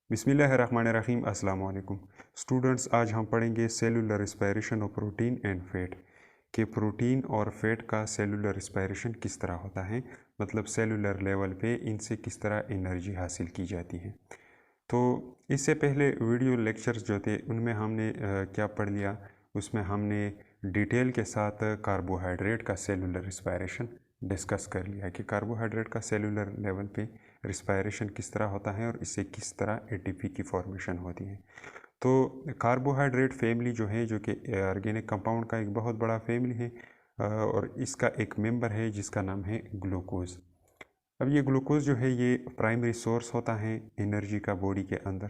बिस्मिल्लाहिर्रहमानिर्रहीम अस्सलाम वालेकुम स्टूडेंट्स। आज हम पढ़ेंगे cellular respiration of protein and fat कि प्रोटीन और फैट का सेलुलर रिस्पायरेशन किस तरह होता है, मतलब सेलुलर लेवल पे इनसे किस तरह एनर्जी हासिल की जाती है। तो इससे पहले वीडियो लेक्चर्स जो थे उनमें हमने क्या पढ़ लिया, उसमें हमने डिटेल के साथ कार्बोहाइड्रेट का सेलुलर रिस्पायरेशन डिस्कस कर लिया कि कार्बोहाइड्रेट का सेलुलर लेवल पे रिस्पायरेशन किस तरह होता है और इससे किस तरह एटीपी की फॉर्मेशन होती है। तो कार्बोहाइड्रेट फैमिली जो है, जो कि ऑर्गेनिक कंपाउंड का एक बहुत बड़ा फैमिली है, और इसका एक मेंबर है जिसका नाम है ग्लूकोज। अब ये ग्लूकोज जो है ये प्राइमरी सोर्स होता है एनर्जी का बॉडी के अंदर।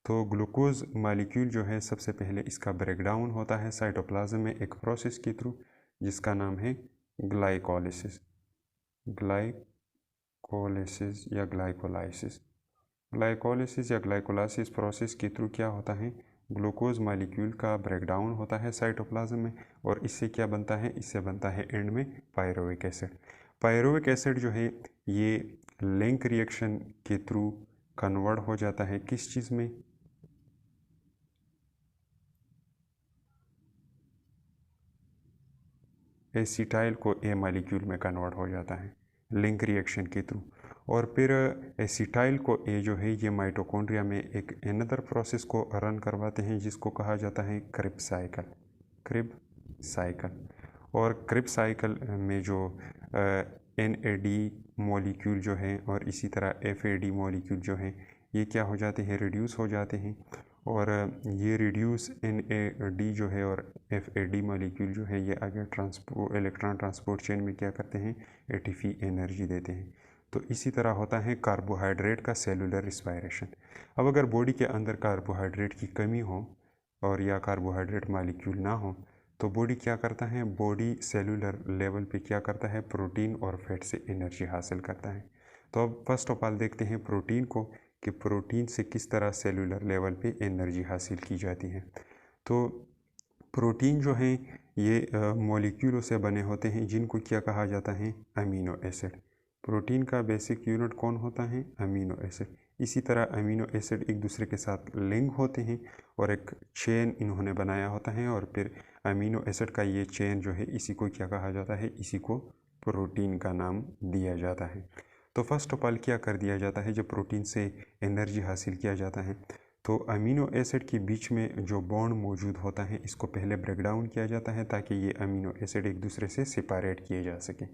तो ग्लूकोज मॉलिक्यूल जो है सबसे पहले इसका ब्रेकडाउन होता है साइटोप्लाज्म में एक प्रोसेस के थ्रू जिसका नाम है ग्लाइकोलिसिस। ग्लाइकोलिसिस या ग्लाइकोलाइसिस। ग्लाइकोलिसिस या ग्लाइकोलाइसिस प्रोसेस के थ्रू क्या होता है, ग्लूकोज मॉलिक्यूल का ब्रेकडाउन होता है साइटोप्लाज्म में, और इससे क्या बनता है, इससे बनता है एंड में पायरुविक एसिड। पायरुविक एसिड जो है ये लिंक रिएक्शन के थ्रू कन्वर्ट हो जाता है किस चीज़ में, एसिटाइल को ए मॉलिक्यूल में कन्वर्ट हो जाता है लिंक रिएक्शन के थ्रू। और फिर एसिटाइल को ए जो है ये माइटोकॉन्ड्रिया में एक अनदर प्रोसेस को रन करवाते हैं जिसको कहा जाता है क्रिब साइकिल। Crib cycle. और क्रिब साइकिल में जो NAD मॉलिक्यूल जो है और इसी तरह FAD मॉलिक्यूल जो है ये क्या हो जाते हैं, रिड्यूस हो जाते हैं। और ये रिड्यूस NAD जो है और FAD मॉलिक्यूल जो है ये आगे इलेक्ट्रॉन ट्रांसपोर्ट चेन में क्या करते हैं, ATP एनर्जी देते हैं। तो इसी तरह होता है कार्बोहाइड्रेट का सेलुलर रिस्पायरेशन। अब अगर बॉडी के अंदर कार्बोहाइड्रेट की कमी हो और या कार्बोहाइड्रेट मॉलिक्यूल ना हो तो बॉडी क्या करता है, बॉडी सेलुलर लेवल पे क्या करता है, प्रोटीन और फैट से एनर्जी हासिल करता है। तो अब फर्स्ट ऑफ ऑल देखते हैं प्रोटीन को कि प्रोटीन से किस तरह सेलुलर लेवल पे एनर्जी हासिल की जाती है। तो प्रोटीन जो है ये मॉलिक्यूलों से बने होते हैं जिनको क्या कहा जाता है, अमीनो एसिड। प्रोटीन का बेसिक यूनिट कौन होता है, अमीनो एसिड। इसी तरह अमीनो एसिड एक दूसरे के साथ लिंक होते हैं और एक चेन इन्होंने बनाया होता है, और फिर अमीनो एसिड का ये चेन जो है इसी को क्या कहा जाता है, इसी को प्रोटीन का नाम दिया जाता है। तो फर्स्ट ऑफ ऑल क्या कर दिया जाता है, जब प्रोटीन से एनर्जी हासिल किया जाता है तो अमीनो एसिड के बीच में जो बॉन्ड मौजूद होता है इसको पहले ब्रेक डाउन किया जाता है ताकि ये अमीनो एसिड एक दूसरे से सेपरेट किए जा सके।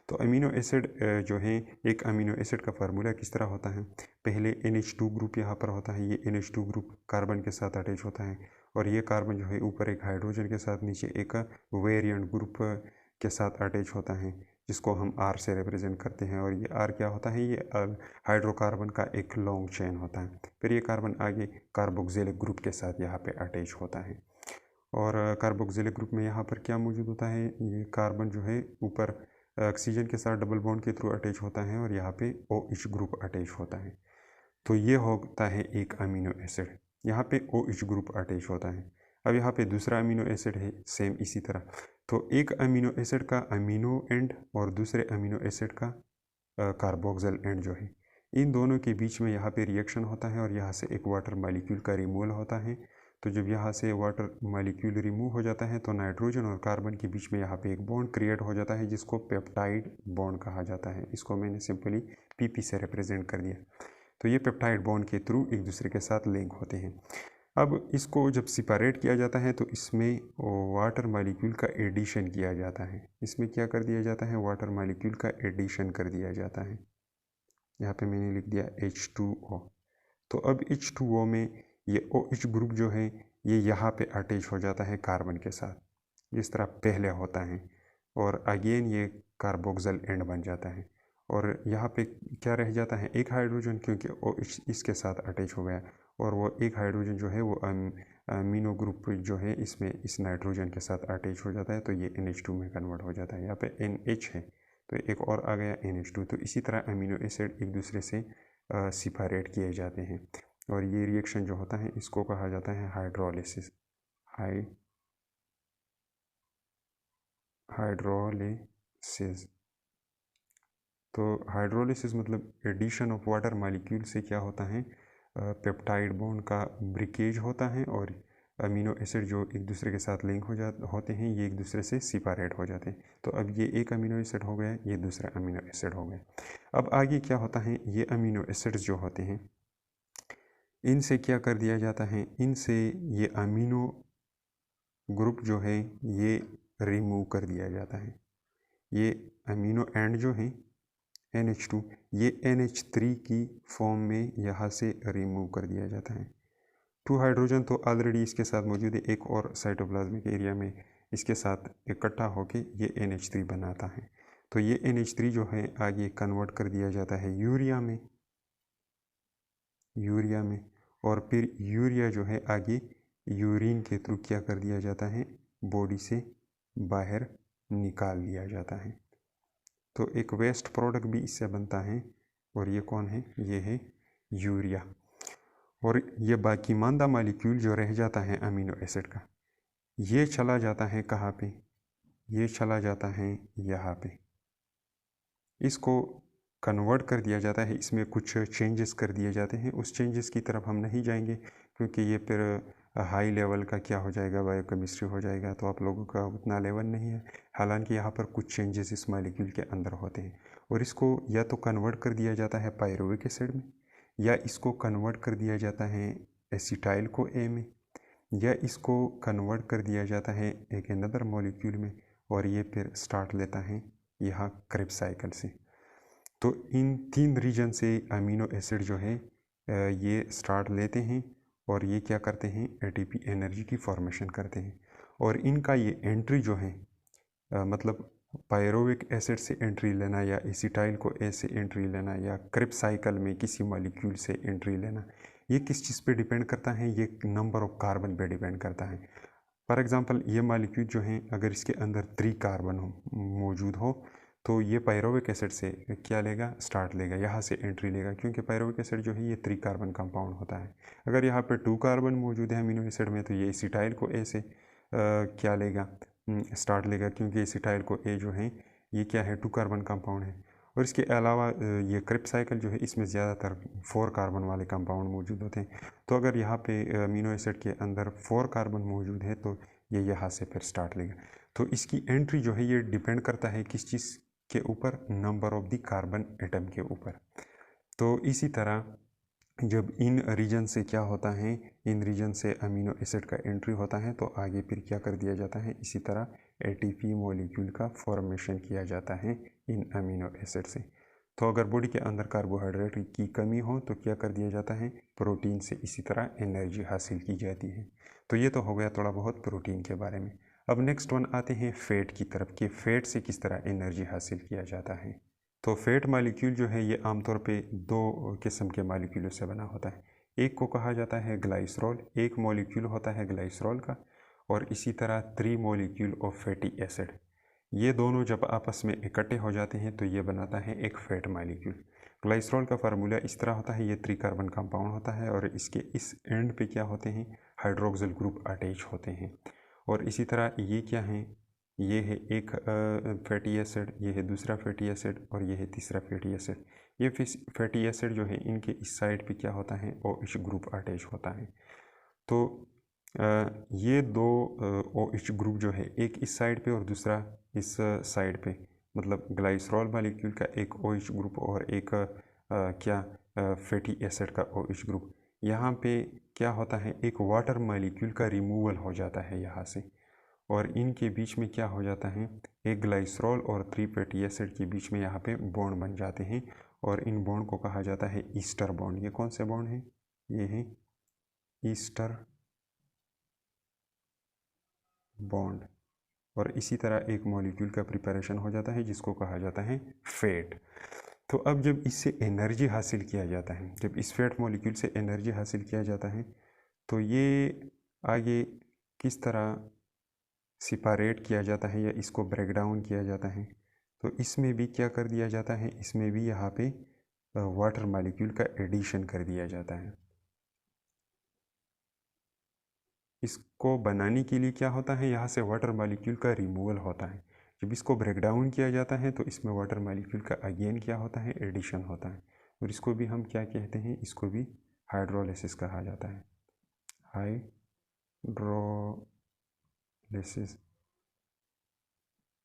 तो अमीनो एसिड जो है, एक अमीनो एसिड का फार्मूला किस तरह होता है, पहले NH2 ग्रुप यहाँ पर होता है, ये NH2 ग्रुप कार्बन के साथ अटैच होता है, और ये कार्बन जो है ऊपर एक हाइड्रोजन के साथ नीचे एक वेरिएंट ग्रुप के साथ अटैच होता है जिसको हम R से रिप्रेजेंट करते हैं। और ये R क्या होता है, ये हाइड्रोकार्बन का एक लॉन्ग चेन होता है। फिर ये कार्बन आगे कार्बोक्सिलिक ग्रुप के साथ यहाँ पे अटैच होता है, और कार्बोक्सिलिक ग्रुप में यहाँ पर क्या मौजूद होता है, ये कार्बन जो है ऊपर ऑक्सीजन के साथ डबल बॉन्ड के थ्रू अटैच होता है और यहाँ पे OH ग्रुप अटैच होता है। तो ये होता है एक अमीनो एसिड, यहाँ पे OH ग्रुप अटैच होता है। अब यहाँ पे दूसरा अमीनो एसिड है सेम इसी तरह। तो एक अमीनो एसिड का अमीनो एंड और दूसरे अमीनो एसिड का कार्बोक्सिल एंड जो है, इन दोनों के बीच में यहाँ पे रिएक्शन होता है और यहाँ से एक वाटर मॉलिक्यूल का रिमूवल होता है। तो जब यहाँ से वाटर मॉलिक्यूल रिमूव हो जाता है तो नाइट्रोजन और कार्बन के बीच में यहाँ पे एक बॉन्ड क्रिएट हो जाता है जिसको पेप्टाइड बॉन्ड कहा जाता है। इसको मैंने सिंपली PP से रिप्रेजेंट कर दिया। तो ये पेप्टाइड बॉन्ड के थ्रू एक दूसरे के साथ लिंक होते हैं। अब इसको जब सिपरेट किया जाता है तो इसमें वाटर मॉलिक्यूल का एडिशन किया जाता है। इसमें क्या कर दिया जाता है, वाटर मॉलिक्यूल का एडिशन कर दिया जाता है। यहाँ पे मैंने लिख दिया H2O। तो अब H2O में ये OH ग्रुप जो है ये यहाँ पे अटैच हो जाता है कार्बन के साथ जिस तरह पहले होता है, और अगेन ये कार्बोक्सिल एंड बन जाता है। और यहाँ पे क्या रह जाता है, एक हाइड्रोजन, क्योंकि OH इसके साथ अटैच हो गया, और वो एक हाइड्रोजन जो है वो अमीनो ग्रुप जो है इसमें इस नाइट्रोजन के साथ अटैच हो जाता है, तो ये NH2 में कन्वर्ट हो जाता है। यहाँ पे NH है तो एक और आ गया NH2। तो इसी तरह अमीनो एसिड एक दूसरे से सिपरेट किए जाते हैं, और ये रिएक्शन जो होता है इसको कहा जाता है हाइड्रोलिसिस। हाइड्रोलिसिस। तो हाइड्रोलिसिस मतलब एडिशन ऑफ वाटर मॉलिक्यूल से क्या होता है, पेप्टाइड बॉन्ड का ब्रिकेज होता है और अमीनो एसिड जो एक दूसरे के साथ लिंक होते हैं ये एक दूसरे से सेपरेट हो जाते हैं। तो अब ये एक अमीनो एसिड हो गया, ये दूसरा अमीनो एसिड हो गया। अब आगे क्या होता है, ये अमीनो एसिड्स जो होते हैं इनसे क्या कर दिया जाता है, इनसे ये अमीनो ग्रुप जो है ये रिमूव कर दिया जाता है। ये अमीनो एंड जो है NH2 ये NH3 की फॉर्म में यहाँ से रिमूव कर दिया जाता है। 2 हाइड्रोजन तो ऑलरेडी इसके साथ मौजूद है, एक और साइटोप्लाज्मिक एरिया में इसके साथ इकट्ठा होके ये NH3 बनाता है। तो ये NH3 जो है आगे कन्वर्ट कर दिया जाता है यूरिया में और फिर यूरिया जो है आगे यूरिन के थ्रू क्या कर दिया जाता है, बॉडी से बाहर निकाल दिया जाता है। तो एक वेस्ट प्रोडक्ट भी इससे बनता है और ये कौन है, ये है यूरिया। और ये बाकी मांदा मालिक्यूल जो रह जाता है अमीनो एसिड का, ये चला जाता है कहाँ पे, ये चला जाता है यहाँ पे। इसको कन्वर्ट कर दिया जाता है, इसमें कुछ चेंजेस कर दिए जाते हैं। उस चेंजेस की तरफ हम नहीं जाएंगे क्योंकि ये फिर हाई लेवल का क्या हो जाएगा, बायोकेमिस्ट्री हो जाएगा, तो आप लोगों का उतना लेवल नहीं है। हालांकि यहाँ पर कुछ चेंजेस इस मॉलिक्यूल के अंदर होते हैं और इसको या तो कन्वर्ट कर दिया जाता है पायरुविक एसिड में, या इसको कन्वर्ट कर दिया जाता है एसिटाइल को ए में, या इसको कन्वर्ट कर दिया जाता है एक अनदर मॉलिक्यूल में और ये फिर स्टार्ट लेता है यहाँ क्रेब्स साइकिल से। तो इन 3 रीजन से अमीनो एसिड जो है ये स्टार्ट लेते हैं और ये क्या करते हैं, ATP एनर्जी की फॉर्मेशन करते हैं। और इनका ये एंट्री जो है मतलब पायरुविक एसिड से एंट्री लेना या एसिटाइल को ए से एंट्री लेना या क्रेब्स साइकिल में किसी मॉलिक्यूल से एंट्री लेना, ये किस चीज़ पे डिपेंड करता है, ये नंबर ऑफ कार्बन पे डिपेंड करता है। फॉर एग्जांपल ये मॉलिक्यूल जो है अगर इसके अंदर 3 कार्बन मौजूद हो तो ये पायरुविक एसिड से क्या लेगा, स्टार्ट लेगा, यहाँ से एंट्री लेगा, क्योंकि पायरुविक एसिड जो है ये 3 कार्बन कंपाउंड होता है। अगर यहाँ पे 2 कार्बन मौजूद है अमीनो एसिड में तो ये एसिटाइल को ए से क्या लेगा, स्टार्ट लेगा, क्योंकि एसिटाइल को ए जो है ये क्या है, 2 कार्बन कंपाउंड है। और इसके अलावा ये क्रेब्स साइकिल जो है इसमें ज़्यादातर 4 कार्बन वाले कंपाउंड मौजूद होते हैं। तो अगर यहाँ पे अमीनो एसिड के अंदर 4 कार्बन मौजूद है तो ये यहाँ से फिर स्टार्ट लेगा। तो इसकी एंट्री जो है ये डिपेंड करता है किस चीज़ के ऊपर, number of the carbon atom के ऊपर। तो इसी तरह जब इन रीजन से क्या होता है, इन रीजन से अमीनो एसिड का एंट्री होता है तो आगे फिर क्या कर दिया जाता है, इसी तरह ATP मॉलिक्यूल का फॉर्मेशन किया जाता है इन अमीनो एसिड से। तो अगर बॉडी के अंदर कार्बोहाइड्रेट की कमी हो तो क्या कर दिया जाता है, प्रोटीन से इसी तरह एनर्जी हासिल की जाती है। तो ये तो हो गया थोड़ा बहुत प्रोटीन के बारे में। अब नेक्स्ट वन आते हैं फैट की तरफ कि फैट से किस तरह एनर्जी हासिल किया जाता है। तो फैट मॉलिक्यूल जो है ये आमतौर पे 2 किस्म के मॉलिक्यूलों से बना होता है। एक को कहा जाता है ग्लाइसरॉल, एक मॉलिक्यूल होता है ग्लाइसरॉल का, और इसी तरह 3 मॉलिक्यूल ऑफ फैटी एसिड। ये दोनों जब आपस में इकट्ठे हो जाते हैं तो ये बनाता है एक फैट मॉलिक्यूल। ग्लाइसरॉल का फार्मूला इस तरह होता है, ये 3 कार्बन कंपाउंड होता है और इसके इस एंड पे क्या होते हैं, हाइड्रोक्सिल ग्रुप अटैच होते हैं। और इसी तरह ये क्या है, ये है एक फैटी एसिड, ये है दूसरा फैटी एसिड और ये है तीसरा फैटी एसिड। ये फैटी एसिड जो है इनके इस साइड पे क्या होता है, OH ग्रुप अटैच होता है। तो ये 2 OH ग्रुप जो है एक इस साइड पे और दूसरा इस साइड पे, मतलब ग्लाइसरॉल मॉलिक्यूल का एक OH ग्रुप और एक क्या फैटी एसिड का OH ग्रुप, यहाँ पे क्या होता है, एक वाटर मॉलिक्यूल का रिमूवल हो जाता है यहाँ से, और इनके बीच में क्या हो जाता है, एक ग्लाइसरॉल और 3 फैटी एसिड के बीच में यहाँ पे बॉन्ड बन जाते हैं और इन बॉन्ड को कहा जाता है ईस्टर बॉन्ड। ये कौन से बॉन्ड हैं, ये है ईस्टर बॉन्ड। और इसी तरह एक मॉलिक्यूल का प्रिपरेशन हो जाता है जिसको कहा जाता है फैट। तो अब जब इससे एनर्जी हासिल किया जाता है, जब इस फैट मॉलिक्यूल से एनर्जी हासिल किया जाता है तो ये आगे किस तरह सिपारेट किया जाता है या इसको ब्रेक डाउन किया जाता है, तो इसमें भी क्या कर दिया जाता है, इसमें भी यहाँ पे वाटर मॉलिक्यूल का एडिशन कर दिया जाता है। इसको बनाने के लिए क्या होता है, यहाँ से वाटर मॉलिक्यूल का रिमूवल होता है। जब इसको ब्रेक डाउन किया जाता है तो इसमें वाटर मॉलिक्यूल का अगेन क्या होता है, एडिशन होता है, और इसको भी हम क्या कहते हैं, इसको भी हाइड्रोलिसिस कहा जाता है। हाइड्रोलिसिस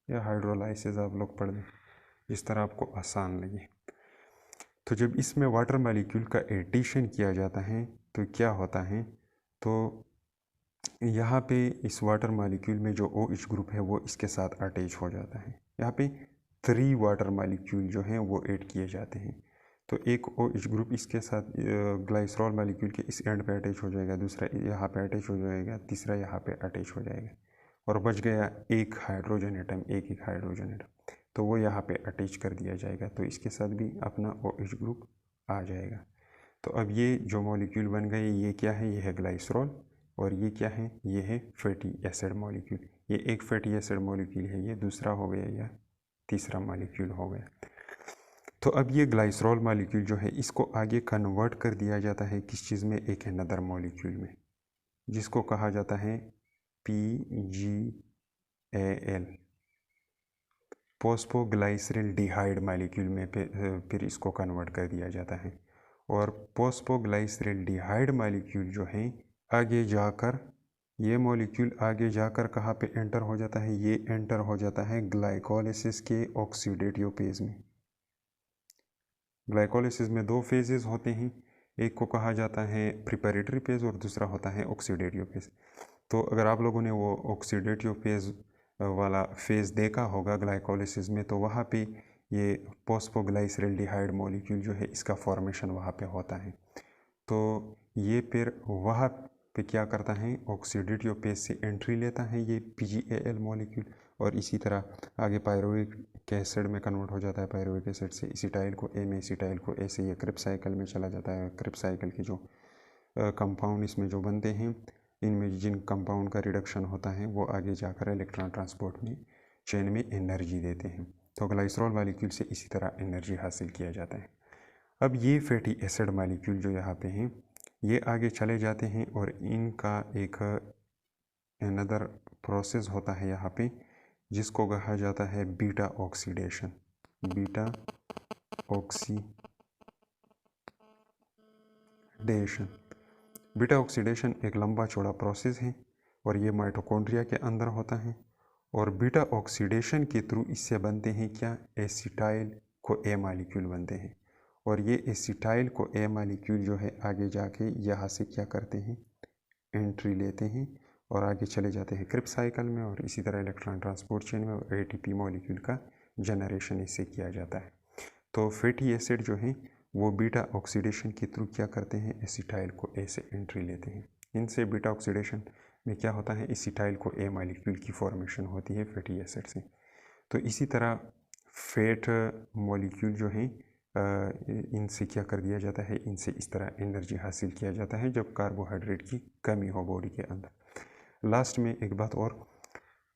या हाइड्रोलाइसिस आप लोग पढ़ लें, जिस तरह आपको आसान लगे। तो जब इसमें वाटर मॉलिक्यूल का एडिशन किया जाता है तो क्या होता है, तो यहाँ पे इस वाटर मॉलिक्यूल में जो OH ग्रुप है वो इसके साथ अटैच हो जाता है। यहाँ पे 3 वाटर मॉलिक्यूल जो हैं वो ऐड किए जाते हैं। तो एक OH ग्रुप इसके साथ ग्लाइसरॉल मॉलिक्यूल के इस एंड पे अटैच हो जाएगा, दूसरा यहाँ पे अटैच हो जाएगा, तीसरा यहाँ पे अटैच हो जाएगा, और बच गया एक हाइड्रोजन एटम, एक हाइड्रोजन एटम, तो वो यहाँ पे अटैच कर दिया जाएगा। तो इसके साथ भी अपना OH ग्रुप आ जाएगा। तो अब ये जो मॉलिक्यूल बन गए, ये क्या है, ये है ग्लाइसरॉल, और ये क्या है, ये है फैटी एसिड मॉलिक्यूल। ये एक फैटी एसिड मॉलिक्यूल है, ये दूसरा हो गया, या तीसरा मॉलिक्यूल हो गया। तो अब ये ग्लाइसरॉल मॉलिक्यूल जो है इसको आगे कन्वर्ट कर दिया जाता है किस चीज़ में, एक अनदर मॉलिक्यूल में, जिसको कहा जाता है PgAl, फॉस्फोग्लाइसरल्डिहाइड मॉलिक्यूल में फिर इसको कन्वर्ट कर दिया जाता है। और फॉस्फोग्लाइसरल्डिहाइड मॉलिक्यूल जो है आगे जाकर, ये मॉलिक्यूल आगे जाकर कहाँ पे एंटर हो जाता है, ये एंटर हो जाता है ग्लाइकोलिसिस के ऑक्सीडेटिव फेज में। ग्लाइकोलिसिस में 2 फेजेस होते हैं, एक को कहा जाता है प्रिपरेटरी फेज और दूसरा होता है ऑक्सीडेटिव फेज। तो अगर आप लोगों ने वो ऑक्सीडेटिव फेज वाला फेज़ देखा होगा ग्लाइकोलिसिस में, तो वहाँ पे ये फॉस्फोग्लाइसरल्डिहाइड मॉलिक्यूल जो है इसका फॉर्मेशन वहाँ पे होता है। तो ये फिर वहाँ पे क्या करता है, ऑक्सीडेटिव फेज से एंट्री लेता है ये PgAl मॉलिक्यूल, और इसी तरह आगे पायरुविक एसिड में कन्वर्ट हो जाता है। पायरुविक एसिड से एसिटाइल को A में, एसिटाइल को A से ये क्रिप्स साइकिल में चला जाता है। क्रिप्स साइकिल के जो कंपाउंड इसमें जो बनते हैं, इनमें जिन कंपाउंड का रिडक्शन होता है वो आगे जाकर इलेक्ट्रॉन ट्रांसपोर्ट में चेन में एनर्जी देते हैं। तो ग्लाइसरॉल मॉलिक्यूल से इसी तरह एनर्जी हासिल किया जाता है। अब ये फैटी एसिड मॉलिक्यूल जो यहाँ पे हैं, ये आगे चले जाते हैं और इनका एक अनदर प्रोसेस होता है यहाँ पे, जिसको कहा जाता है beta oxidation. Beta oxidation, beta oxidation एक लंबा चौड़ा प्रोसेस है और ये माइटोकॉन्ड्रिया के अंदर होता है। और बीटा ऑक्सीडेशन के थ्रू इससे बनते हैं क्या, एसिटाइल को A मॉलिक्यूल बनते हैं। और ये एसिटाइल को A मॉलिक्यूल जो है आगे जाके यहाँ से क्या करते हैं, एंट्री लेते हैं और आगे चले जाते हैं क्रिप्स साइकिल में, और इसी तरह इलेक्ट्रॉन ट्रांसपोर्ट चेन में ATP मॉलिक्यूल का जनरेशन इससे किया जाता है। तो फैटी एसिड जो है वो बीटा ऑक्सीडेशन के थ्रू क्या करते हैं, एसिटाइल को A से एंट्री लेते हैं। इनसे बीटा ऑक्सीडेशन में क्या होता है, एसिटाइल को A मॉलिक्यूल की फॉर्मेशन होती है फैटी एसिड से। तो इसी तरह फैट मॉलिक्यूल जो हैं इनसे क्या कर दिया जाता है, इनसे इस तरह एनर्जी हासिल किया जाता है जब कार्बोहाइड्रेट की कमी हो बॉडी के अंदर। लास्ट में एक बात और,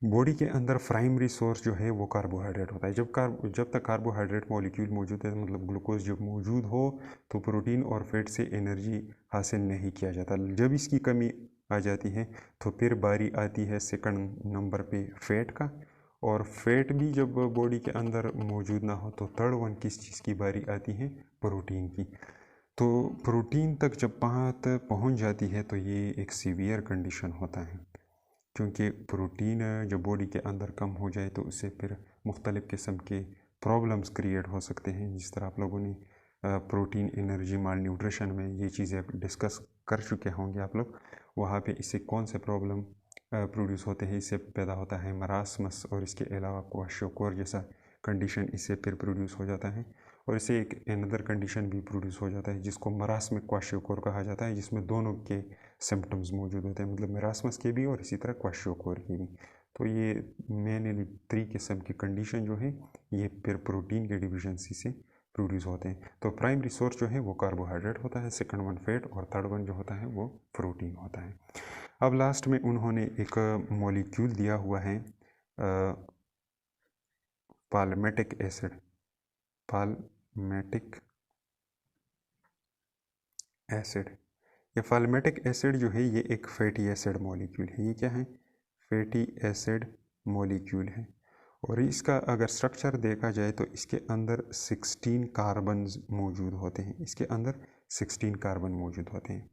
बॉडी के अंदर प्राइमरी सोर्स जो है वो कार्बोहाइड्रेट होता है। जब तक कार्बोहाइड्रेट मॉलिक्यूल मौजूद है, मतलब ग्लूकोज जब मौजूद हो, तो प्रोटीन और फैट से एनर्जी हासिल नहीं किया जाता। जब इसकी कमी आ जाती है तो फिर बारी आती है सेकंड नंबर पे फैट का, और फैट भी जब बॉडी के अंदर मौजूद ना हो तो थर्ड वन किस चीज़ की बारी आती है, प्रोटीन की। तो प्रोटीन तक जब बात पहुंच जाती है तो ये एक सीवियर कंडीशन होता है, क्योंकि प्रोटीन जब बॉडी के अंदर कम हो जाए तो उससे फिर मुख्तलिफ़ किस्म के प्रॉब्लम्स क्रिएट हो सकते हैं। जिस तरह आप लोगों ने प्रोटीन एनर्जी माल न्यूट्रिशन में ये चीज़ें डिस्कस कर चुके होंगे आप लोग, वहाँ पे इससे कौन से प्रॉब्लम प्रोड्यूस होते हैं। इससे पैदा होता है मरासमस, और इसके अलावा क्वाशियोकोर जैसा कंडीशन इससे फिर प्रोड्यूस हो जाता है। और इससे एक अनदर कंडीशन भी प्रोड्यूस हो जाता है जिसको मरासमिक क्वाशियोकोर कहा जाता है, जिसमें दोनों के सिम्टम्स मौजूद होते हैं, मतलब मरासमस के भी और इसी तरह क्वाशियोकोर के भी। तो ये मेनली 3 किस्म की कंडीशन जो है ये फिर प्रोटीन के डिफिशिएंसी से प्रोड्यूस होते हैं। तो प्राइमरी सोर्स जो है वो कार्बोहाइड्रेट होता है, सेकंड वन फैट, और थर्ड वन जो होता है वो प्रोटीन होता है। अब लास्ट में उन्होंने एक मॉलिक्यूल दिया हुआ है पाल्मेटिक एसिड। पाल्मेटिक एसिड, ये पाल्मेटिक एसिड जो है ये एक फैटी एसिड मॉलिक्यूल है। ये क्या है, फैटी एसिड मॉलिक्यूल है। और इसका अगर स्ट्रक्चर देखा जाए तो इसके अंदर 16 कार्बन मौजूद होते हैं, इसके अंदर 16 कार्बन मौजूद होते हैं।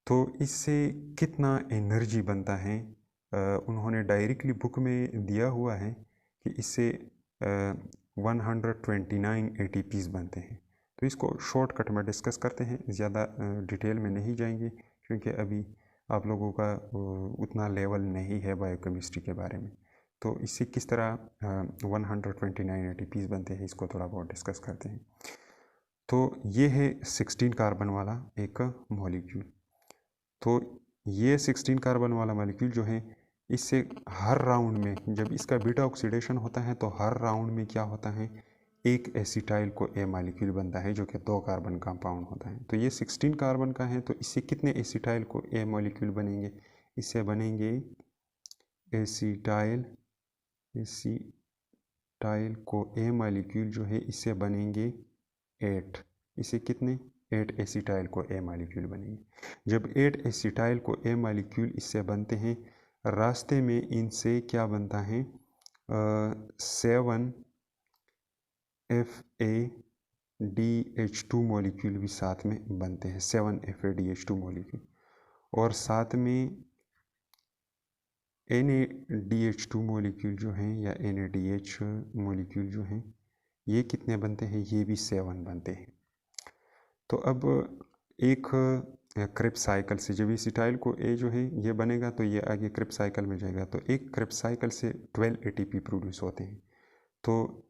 तो इससे कितना एनर्जी बनता है उन्होंने डायरेक्टली बुक में दिया हुआ है कि इससे 129 ATPs बनते हैं। तो इसको शॉर्टकट में डिस्कस करते हैं, ज़्यादा डिटेल में नहीं जाएंगे क्योंकि अभी आप लोगों का उतना लेवल नहीं है बायोकेमिस्ट्री के बारे में। तो इससे किस तरह 129 ATPs बनते हैं इसको थोड़ा बहुत डिस्कस करते हैं। तो ये है 16 कार्बन वाला एक मॉलिक्यूल। तो ये 16 कार्बन वाला मॉलिक्यूल जो है इससे हर राउंड में जब इसका बीटा ऑक्सीडेशन होता है तो हर राउंड में क्या होता है, एक एसिटाइल को ए मॉलिक्यूल बनता है जो कि 2 कार्बन कंपाउंड होता है। तो ये 16 कार्बन का है, तो इससे कितने एसिटाइल को ए मॉलिक्यूल बनेंगे, इससे बनेंगे एसिटाइल को ए मॉलिक्यूल जो है इससे बनेंगे 8। इसे कितने 8 एसिटाइल को ए मॉलिक्यूल बनेंगे। जब 8 एसिटाइल को ए मॉलिक्यूल इससे बनते हैं, रास्ते में इनसे क्या बनता है 7 FADH2 मॉलिक्यूल भी साथ में बनते हैं, 7 FADH2 मॉलिक्यूल। और साथ में NADH2 मॉलिक्यूल जो हैं या NADH मॉलिक्यूल जो हैं ये कितने बनते हैं, ये भी 7 बनते हैं। तो अब एक क्रेब्स साइकिल से जब एसिटाइल को ए जो है ये बनेगा तो ये आगे क्रेब्स साइकिल में जाएगा, तो एक क्रेब्स साइकिल से 12 ATP प्रोड्यूस होते हैं। तो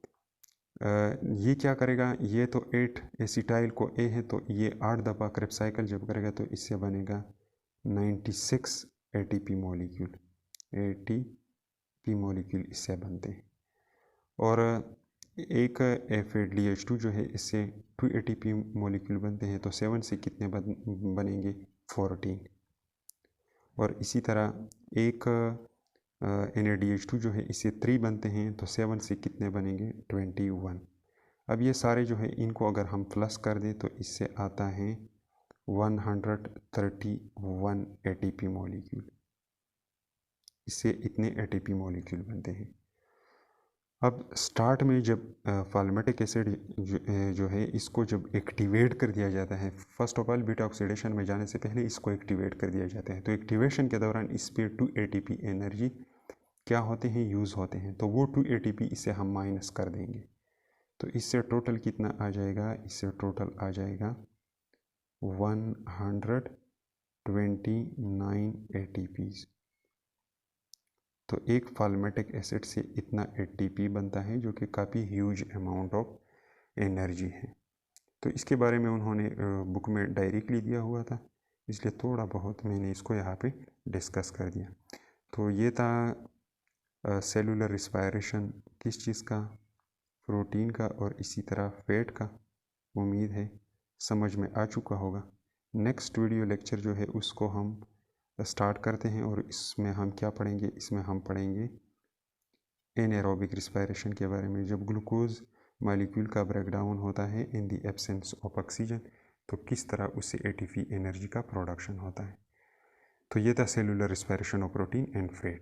ये क्या करेगा, ये तो 8 एसिटाइल को ए है तो ये 8 दफ़ा क्रेब्स साइकिल जब करेगा तो इससे बनेगा 96 ATP मॉलिक्यूल, इससे बनते हैं। और एक FADH2 जो है इससे 2 ATP मॉलिक्यूल बनते हैं, तो 7 से कितने बनेंगे 14। और इसी तरह एक NADH2 जो है इससे 3 बनते हैं, तो 7 से कितने बनेंगे 21। अब ये सारे जो है इनको अगर हम प्लस कर दें तो इससे आता है 131 ATP मॉलिक्यूल, इससे इतने ATP मॉलिक्यूल बनते हैं। अब स्टार्ट में जब फॉर्मेटिक एसिड जो है इसको जब एक्टिवेट कर दिया जाता है, first of all beta oxidation में जाने से पहले इसको एक्टिवेट कर दिया जाता है। तो एक्टिवेशन के दौरान इस पे 2 ATP एनर्जी क्या होते हैं, यूज़ होते हैं। तो वो 2 ATP इससे हम माइनस कर देंगे, तो इससे टोटल कितना आ जाएगा, इससे टोटल आ जाएगा 129 ATPs। तो एक फॉर्मेटिक एसिड से इतना ATP बनता है जो कि काफ़ी ह्यूज अमाउंट ऑफ एनर्जी है। तो इसके बारे में उन्होंने बुक में डायरेक्टली दिया हुआ था, इसलिए थोड़ा बहुत मैंने इसको यहाँ पे डिस्कस कर दिया। तो ये था सेलुलर रिस्पायरेशन किस चीज़ का, प्रोटीन का और इसी तरह फैट का। उम्मीद है समझ में आ चुका होगा। नेक्स्ट वीडियो लेक्चर जो है उसको हम स्टार्ट करते हैं और इसमें हम क्या पढ़ेंगे, इसमें हम पढ़ेंगे एनारोबिक रिस्पायरेशन के बारे में। जब ग्लूकोज मॉलिक्यूल का ब्रेकडाउन होता है in the absence of oxygen, तो किस तरह उससे ATP एनर्जी का प्रोडक्शन होता है। तो ये था cellular respiration of protein and fat.